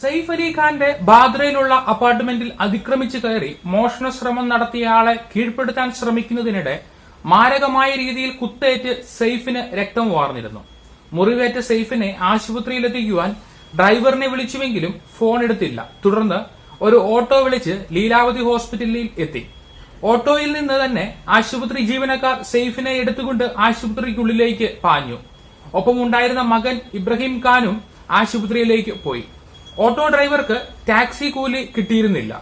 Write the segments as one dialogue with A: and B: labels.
A: Saif Ali ഖാന്റെ ബാദ്രയിലുള്ള അപ്പാർട്ട്മെന്റിൽ അതിക്രമിച്ചു കയറി മോഷണ ശ്രമം നടത്തിയയാളെ കീഴ്പ്പെടുത്താൻ ശ്രമിക്കുന്നതിനിടെ മാരകമായ രീതിയിൽ കുത്തേറ്റ് സൈഫിന് രക്തം വാർന്നിരുന്നു. മുറിവേറ്റ സൈഫിനെ ആശുപത്രിയിലെത്തിക്കുവാൻ ഡ്രൈവറിനെ വിളിച്ചുവെങ്കിലും ഫോൺ എടുത്തില്ല. തുടർന്ന് ഒരു ഓട്ടോ വിളിച്ച് ലീലാവതി ഹോസ്പിറ്റലിൽ എത്തി. ഓട്ടോയിൽ നിന്ന് തന്നെ ആശുപത്രി ജീവനക്കാർ സൈഫിനെ എടുത്തുകൊണ്ട് ആശുപത്രിക്കുള്ളിലേക്ക് പാഞ്ഞു. ഒപ്പമുണ്ടായിരുന്ന മകൻ ഇബ്രാഹിം ഖാനും ആശുപത്രിയിലേക്ക് പോയി. ഓട്ടോ ഡ്രൈവർക്ക് ടാക്സി കൂലി കിട്ടിയിരുന്നില്ല.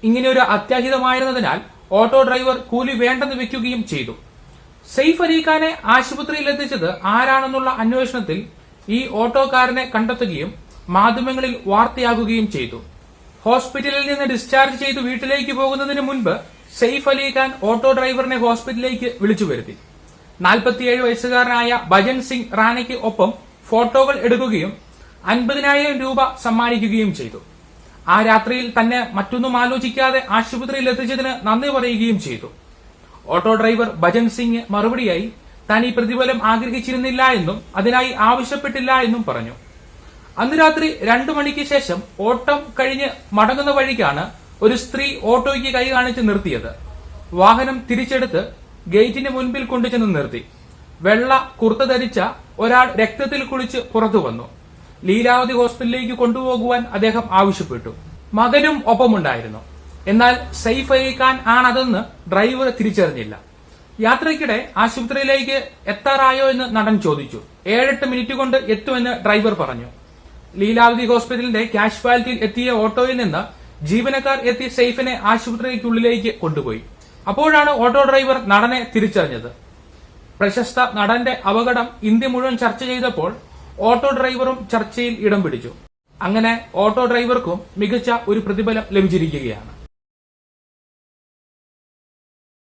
A: ഇങ്ങനെയൊരു അത്യാഹിതമായിരുന്നതിനാൽ ഓട്ടോ ഡ്രൈവർ കൂലി വേണ്ടെന്ന് വെക്കുകയും ചെയ്തു. സൈഫ് അലി ഖാനെ ആശുപത്രിയിൽ എത്തിച്ചത് ആരാണെന്നുള്ള അന്വേഷണത്തിൽ ഈ ഓട്ടോക്കാരനെ കണ്ടെത്തുകയും മാധ്യമങ്ങളിൽ വാർത്തയാകുകയും ചെയ്തു. ഹോസ്പിറ്റലിൽ നിന്ന് ഡിസ്ചാർജ് ചെയ്തു വീട്ടിലേക്ക് പോകുന്നതിന് മുൻപ് സൈഫ് അലി ഖാൻ ഓട്ടോ ഡ്രൈവറിനെ ഹോസ്പിറ്റലിലേക്ക് വിളിച്ചു വരുത്തി. 47 വയസ്സുകാരനായ ഭജൻ സിംഗ് റാണയ്ക്ക് ഒപ്പം ഫോട്ടോകൾ എടുക്കുകയും 50,000 രൂപ സമ്മാനിക്കുകയും ചെയ്തു. ആ രാത്രിയിൽ തന്നെ മറ്റൊന്നും ആലോചിക്കാതെ ആശുപത്രിയിൽ എത്തിച്ചതിന് നന്ദി പറയുകയും ചെയ്തു. ഓട്ടോ ഡ്രൈവർ ഭജൻ സിംഗ് മറുപടിയായി താൻ ഈ പ്രതിഫലം ആഗ്രഹിച്ചിരുന്നില്ല എന്നും അതിനായി ആവശ്യപ്പെട്ടില്ല എന്നും പറഞ്ഞു. അന്ന് രാത്രി 2 മണിക്ക് ശേഷം ഓട്ടം കഴിഞ്ഞ് മടങ്ങുന്ന വഴിക്കാണ് ഒരു സ്ത്രീ ഓട്ടോയ്ക്ക് കൈ കാണിച്ച് നിർത്തിയത്. വാഹനം തിരിച്ചെടുത്ത് ഗേറ്റിന് മുൻപിൽ കൊണ്ടുചെന്ന് നിർത്തി. വെള്ള കുർത്ത ധരിച്ച ഒരാൾ രക്തത്തിൽ കുളിച്ച് പുറത്തു വന്നു. ലീലാവതി ഹോസ്പിറ്റലിലേക്ക് കൊണ്ടുപോകുവാൻ അദ്ദേഹം ആവശ്യപ്പെട്ടു. മകനും ഒപ്പമുണ്ടായിരുന്നു. എന്നാൽ സൈഫ് അലി ഖാൻ ആണതെന്ന് ഡ്രൈവർ തിരിച്ചറിഞ്ഞില്ല. യാത്രയ്ക്കിടെ ആശുപത്രിയിലേക്ക് എത്താറായോ എന്ന് നടൻ ചോദിച്ചു. 7-8 മിനിറ്റ് കൊണ്ട് എത്തുമെന്ന് ഡ്രൈവർ പറഞ്ഞു. ലീലാവതി ഹോസ്പിറ്റലിന്റെ കാഷ്വാലിറ്റിയിൽ എത്തിയ ഓട്ടോയിൽ നിന്ന് ജീവനക്കാർ എത്തി സൈഫിനെ ആശുപത്രിക്കുള്ളിലേക്ക് കൊണ്ടുപോയി. അപ്പോഴാണ് ഓട്ടോ ഡ്രൈവർ നടനെ തിരിച്ചറിഞ്ഞത്. പ്രശസ്ത നടന്റെ അപകടം ഇന്ത്യ മുഴുവൻ ചർച്ച ചെയ്തപ്പോൾ ഓട്ടോ ഡ്രൈവറും ചർച്ചയിൽ ഇടം പിടിച്ചു. അങ്ങനെ ഓട്ടോ ഡ്രൈവർക്കും മികച്ച ഒരു പ്രതിഫലം ലഭിച്ചിരിക്കുകയാണ്.